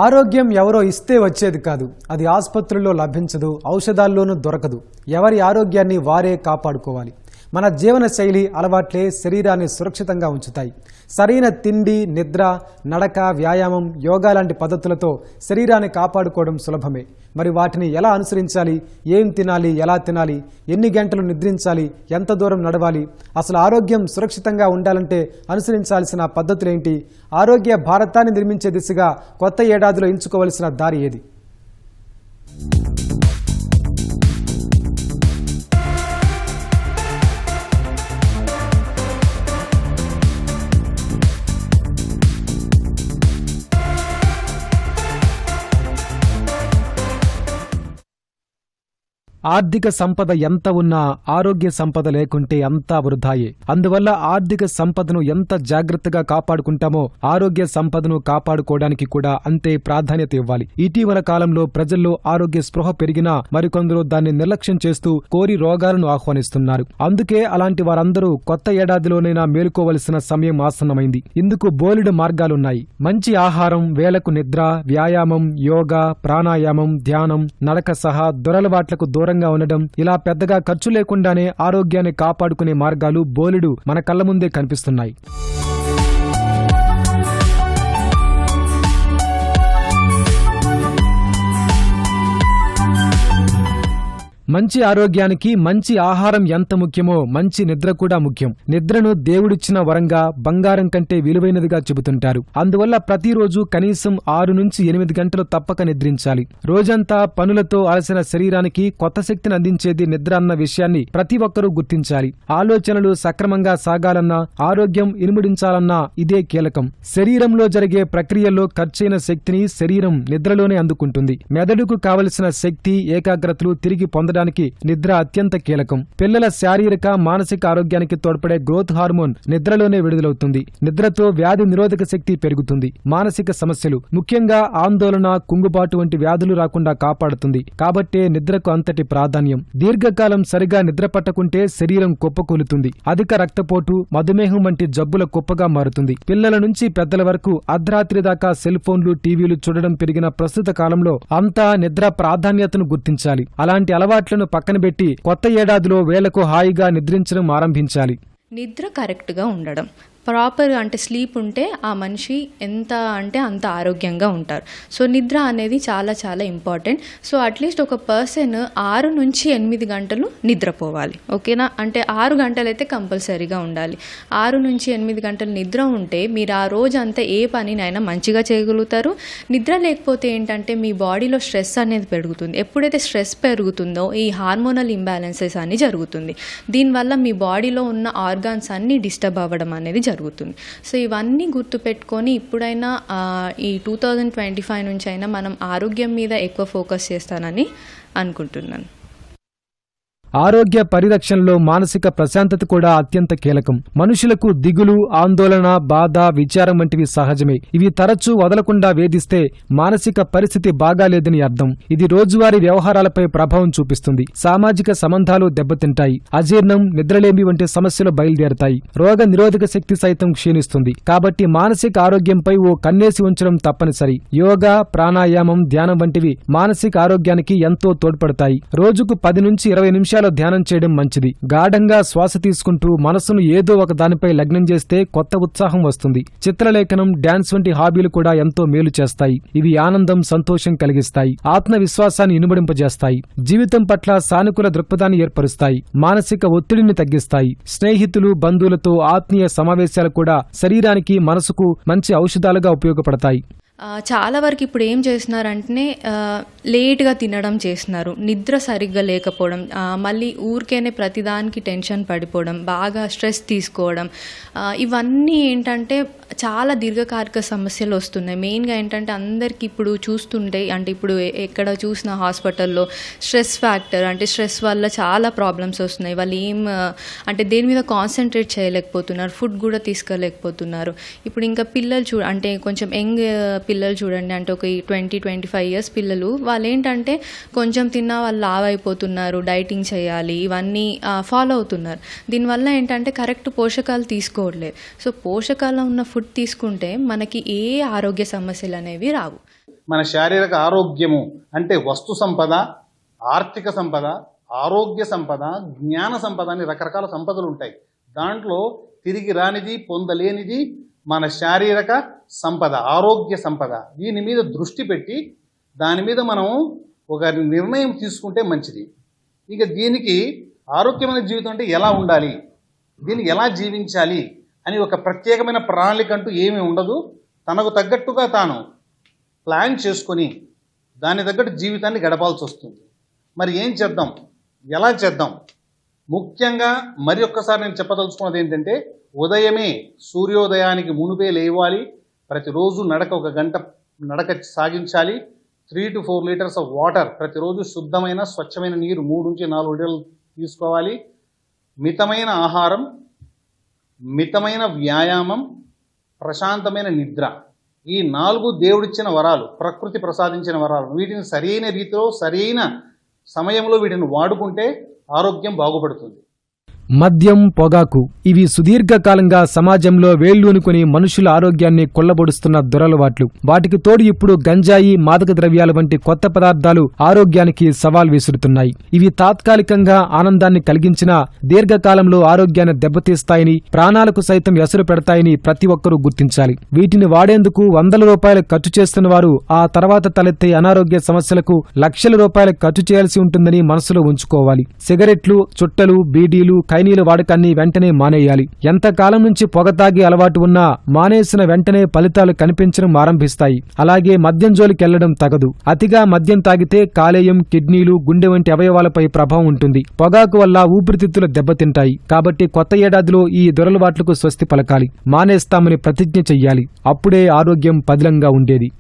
ఆరోగ్యం ఎవరో ఇస్తే వచ్చేది కాదు. అది ఆసుపత్రుల్లో లభించదు, ఔషధాల్లోనూ దొరకదు. ఎవరి ఆరోగ్యాన్ని వారే కాపాడుకోవాలి. మన జీవన శైలి అలవాట్లే శరీరాన్ని సురక్షితంగా ఉంచుతాయి. సరైన తిండి, నిద్ర, నడక, వ్యాయామం, యోగా లాంటి పద్ధతులతో శరీరాన్ని కాపాడుకోవడం సులభమే. మరి వాటిని ఎలా అనుసరించాలి? ఏం తినాలి? ఎలా తినాలి? ఎన్ని గంటలు నిద్రించాలి? ఎంత దూరం నడవాలి? అసలు ఆరోగ్యం సురక్షితంగా ఉండాలంటే అనుసరించాల్సిన పద్ధతులేంటి? ఆరోగ్య భారతాన్ని నిర్మించే దిశగా కొత్త ఏడాదిలో ఎంచుకోవలసిన దారి ఏది? ఆర్థిక సంపద ఎంత ఉన్నా ఆరోగ్య సంపద లేకుంటే అంతా వృధాయే. అందువల్ల ఆర్థిక సంపదను ఎంత జాగ్రత్తగా కాపాడుకుంటామో ఆరోగ్య సంపదను కాపాడుకోవడానికి కూడా అంతే ప్రాధాన్యత ఇవ్వాలి. ఇటీవల కాలంలో ప్రజల్లో ఆరోగ్య స్పృహ పెరిగినా మరికొందరు దాన్ని నిర్లక్ష్యం చేస్తూ కోరి రోగాలను ఆహ్వానిస్తున్నారు. అందుకే అలాంటి వారందరూ కొత్త ఏడాదిలోనైనా మేలుకోవలసిన సమయం ఆసన్నమైంది. ఇందుకు బోలెడు మార్గాలున్నాయి. మంచి ఆహారం, వేళకు నిద్ర, వ్యాయామం, యోగా, ప్రాణాయామం, ధ్యానం, నడక సహా దురలవాట్లకు దూరంగా ఉండడం, ఇలా పెద్దగా ఖర్చు లేకుండానే ఆరోగ్యాన్ని కాపాడుకునే మార్గాలు బోలెడు మన కళ్ల ముందే కనిపిస్తున్నాయి. మంచి ఆరోగ్యానికి మంచి ఆహారం ఎంత ముఖ్యమో మంచి నిద్ర కూడా ముఖ్యం. నిద్రను దేవుడిచ్చిన వరంగా, బంగారం కంటే విలువైనదిగా చెబుతుంటారు. అందువల్ల ప్రతిరోజు కనీసం 6 నుంచి 8 గంటలు తప్పక నిద్రించాలి. రోజంతా పనులతో అలసిన శరీరానికి కొత్త శక్తిని అందించేది నిద్ర అన్న విషయాన్ని ప్రతి ఒక్కరూ గుర్తించాలి. ఆలోచనలు సక్రమంగా సాగాలన్నా, ఆరోగ్యం ఇనుముడించాలన్నా ఇదే కీలకం. శరీరంలో జరిగే ప్రక్రియల్లో ఖర్చైన శక్తిని శరీరం నిద్రలోనే అందుకుంటుంది. మెదడుకు కావలసిన శక్తి, ఏకాగ్రతలు తిరిగి పొందడానికి నిద్ర అత్యంత కీలకం. పిల్లల శారీరక, మానసిక ఆరోగ్యానికి తోడ్పడే గ్రోత్ హార్మోన్ నిద్రలోనే విడుదలవుతుంది. నిద్రతో వ్యాధి నిరోధక శక్తి పెరుగుతుంది. మానసిక సమస్యలు, ముఖ్యంగా ఆందోళన, కుంగుబాటు వంటి వ్యాధులు రాకుండా కాపాడుతుంది. కాబట్టే నిద్రకు అంతటి ప్రాధాన్యం. దీర్ఘకాలం సరిగా నిద్ర పట్టకుంటే శరీరం కుప్పకూలుతుంది. అధిక రక్తపోటు, మధుమేహం వంటి జబ్బుల కుప్పగా మారుతుంది. పిల్లల నుంచి పెద్దల వరకు అర్ధరాత్రి దాకా సెల్ ఫోన్లు, టీవీలు చూడడం పెరిగిన ప్రస్తుత కాలంలో అంతా నిద్ర ప్రాధాన్యతను గుర్తించాలి. అలాంటి అలవాట్లను పక్కన పెట్టి కొత్త ఏడాదిలో వేళకు హాయిగా నిద్రించడం ఆరంభించాలి. నిద్ర కరెక్ట్గా ఉండడం, ప్రాపర్గా అంటే స్లీప్ ఉంటే ఆ మనిషి ఎంత అంటే అంత ఆరోగ్యంగా ఉంటారు. సో నిద్ర అనేది చాలా చాలా ఇంపార్టెంట్. సో అట్లీస్ట్ ఒక పర్సన్ 6 నుంచి 8 గంటలు నిద్రపోవాలి. ఓకేనా? అంటే 6 గంటలు అయితే కంపల్సరీగా ఉండాలి. 6 నుంచి 8 గంటలు నిద్ర ఉంటే మీరు ఆ రోజు అంతా ఏ పనినైనా మంచిగా చేయగలుగుతారు. నిద్ర లేకపోతే ఏంటంటే మీ బాడీలో స్ట్రెస్ అనేది పెరుగుతుంది. ఎప్పుడైతే స్ట్రెస్ పెరుగుతుందో ఈ హార్మోనల్ ఇంబ్యాలెన్సెస్ అన్నీ జరుగుతుంది. దీనివల్ల మీ బాడీలో ఉన్న ఆర్గాన్స్ అన్నీ డిస్టర్బ్ అవ్వడం అనేది జరుగుతుంది. సో ఇవన్నీ గుర్తుపెట్టుకొని ఇప్పుడైనా ఈ 2025 నుంచి అయినా మనం ఆరోగ్యం మీద ఎక్కువ ఫోకస్ చేస్తానని అనుకుంటున్నాను. ఆరోగ్య పరిరక్షణలో మానసిక ప్రశాంతత కూడా అత్యంత కీలకం. మనుషులకు దిగులు, ఆందోళన, బాధ, విచారం వంటివి సహజమే. ఇవి తరచూ వదలకుండా వేధిస్తే మానసిక పరిస్థితి బాగాలేదని అర్థం. ఇది రోజువారీ వ్యవహారాలపై ప్రభావం చూపిస్తుంది. సామాజిక సంబంధాలు దెబ్బతింటాయి. అజీర్ణం, నిద్రలేమి వంటి సమస్యలు బయలుదేరతాయి. రోగ నిరోధక శక్తి సైతం క్షీణిస్తుంది. కాబట్టి మానసిక ఆరోగ్యంపై ఓ కన్నేసి ఉంచడం తప్పనిసరి. యోగా, ప్రాణాయామం, ధ్యానం వంటివి మానసిక ఆరోగ్యానికి ఎంతో తోడ్పడతాయి. రోజుకు 10 నుంచి 20 నిమిషాలు ధ్యానం చేయడం మంచిది. గాఢంగా శ్వాస తీసుకుంటూ మనసును ఏదో ఒక దానిపై లగ్నం చేస్తే కొత్త ఉత్సాహం వస్తుంది. చిత్రలేఖనం, డాన్స్ వంటి హాబీలు కూడా ఎంతో మేలు చేస్తాయి. ఇవి ఆనందం, సంతోషం కలిగిస్తాయి. ఆత్మవిశ్వాసాన్ని ఇనుమడింపజేస్తాయి. జీవితం పట్ల సానుకూల దృక్పథాన్ని ఏర్పరుస్తాయి. మానసిక ఒత్తిడిని తగ్గిస్తాయి. స్నేహితులు, బంధువులతో ఆత్మీయ సమావేశాలు కూడా శరీరానికి, మనసుకు మంచి ఔషధాలుగా ఉపయోగపడతాయి. చాలా వరకు ఇప్పుడు ఏం చేస్తున్నారంటే లేట్గా తినడం చేస్తున్నారు. నిద్ర సరిగ్గా లేకపోవడం, మళ్ళీ ఊరికేనే ప్రతిదానికి టెన్షన్ పడిపోవడం, బాగా స్ట్రెస్ తీసుకోవడం, ఇవన్నీ ఏంటంటే చాలా దీర్ఘకాలిక సమస్యలు వస్తున్నాయి. మెయిన్గా ఏంటంటే అందరికీ ఇప్పుడు చూస్తుంటే అంటే ఇప్పుడు ఎక్కడ చూసిన హాస్పిటల్లో స్ట్రెస్ ఫ్యాక్టర్ అంటే స్ట్రెస్ వల్ల చాలా ప్రాబ్లమ్స్ వస్తున్నాయి. వాళ్ళు అంటే దేని మీద కాన్సన్ట్రేట్ చేయలేకపోతున్నారు. ఫుడ్ కూడా తీసుకోలేకపోతున్నారు. ఇప్పుడు ఇంకా పిల్లలు అంటే కొంచెం యంగ్ పిల్లలు చూడండి, అంటే ఒక 20-25 ఇయర్స్ పిల్లలు వాళ్ళు ఏంటంటే కొంచెం తిన్నా వాళ్ళు లావ్ అయిపోతున్నారు. డైటింగ్ చేయాలి, ఇవన్నీ ఫాలో అవుతున్నారు. దీనివల్ల ఏంటంటే కరెక్ట్ పోషకాలు తీసుకోవట్లేదు. సో పోషకాలు ఉన్న ఫుడ్ తీసుకుంటే మనకి ఏ ఆరోగ్య సమస్యలు అనేవి రావు. మన శారీరక ఆరోగ్యము అంటే వస్తు సంపద, ఆర్థిక సంపద, ఆరోగ్య సంపద, జ్ఞాన సంపద అని రకరకాల సంపదలు ఉంటాయి. దాంట్లో తిరిగి రానిది, పొందలేనిది మన శారీరక సంపద, ఆరోగ్య సంపద. దీని మీద దృష్టి పెట్టి దాని మీద మనం ఒక నిర్ణయం తీసుకుంటే మంచిది. ఇక దీనికి ఆరోగ్యమైన జీవితం అంటే ఎలా ఉండాలి, దీన్ని ఎలా జీవించాలి అని ఒక ప్రత్యేకమైన ప్రణాళిక అంటూ ఏమీ ఉండదు. తనకు తగ్గట్టుగా తాను ప్లాన్ చేసుకొని దాని తగ్గట్టు జీవితాన్ని గడపాల్సి వస్తుంది. మరి ఏం చేద్దాం, ఎలా చేద్దాం? ముఖ్యంగా మరి ఒక్కసారి నేను చెప్పదలుచుకున్నది ఏంటంటే, ఉదయమే సూర్యోదయానికి మునుపే లేవాలి. ప్రతిరోజు నడక 1 గంట నడక సాగించాలి. 3 to 4 లీటర్స్ ఆఫ్ వాటర్, ప్రతిరోజు శుద్ధమైన స్వచ్ఛమైన నీరు 3 నుంచి 4 లీటర్లు తీసుకోవాలి. మితమైన ఆహారం, మితమైన వ్యాయామం, ప్రశాంతమైన నిద్ర, ఈ 4 దేవుడిచ్చిన వరాలు, ప్రకృతి ప్రసాదించిన వరాలు. వీటిని సరైన రీతిలో సరైన సమయంలో వీటిని వాడుకుంటే ఆరోగ్యం బాగుపడుతుంది. మద్యం, పొగాకు ఇవి సుదీర్ఘకాలంగా సమాజంలో వేళ్లూనుకుని మనుషుల ఆరోగ్యాన్ని కొల్లబొడుస్తున్న దురలవాట్లు. వాటికి తోడు ఇప్పుడు గంజాయి, మాదక ద్రవ్యాల వంటి కొత్త పదార్థాలు ఆరోగ్యానికి సవాల్ విసురుతున్నాయి. ఇవి తాత్కాలికంగా ఆనందాన్ని కలిగించినా దీర్ఘకాలంలో ఆరోగ్యాన్ని దెబ్బతీస్తాయని, ప్రాణాలకు సైతం ఎసరు పెడతాయని ప్రతి ఒక్కరూ గుర్తించాలి. వీటిని వాడేందుకు ₹100 ఖర్చు చేస్తున్న వారు ఆ తర్వాత తలెత్తే అనారోగ్య సమస్యలకు లక్షల రూపాయలు ఖర్చు చేయాల్సి ఉంటుందని మనసులో ఉంచుకోవాలి. సిగరెట్లు, చుట్టలు, బీడీలు, ఖైనీల వాడకాన్ని వెంటనే మానేయాలి. ఎంతకాలం నుంచి పొగ తాగి అలవాటు ఉన్నా మానేసిన వెంటనే ఫలితాలు కనిపించడం ఆరంభిస్తాయి. అలాగే మద్యం జోలికెళ్లడం తగదు. అతిగా మద్యం తాగితే కాలేయం, కిడ్నీలు, గుండె వంటి అవయవాలపై ప్రభావం ఉంటుంది. పొగాకు వల్ల ఊపిరితిత్తులు దెబ్బతింటాయి. కాబట్టి కొత్త ఏడాదిలో ఈ దురలవాట్లకు స్వస్తి పలకాలి. మానేస్తామని ప్రతిజ్ఞ చెయ్యాలి. అప్పుడే ఆరోగ్యం పదిలంగా ఉండేది.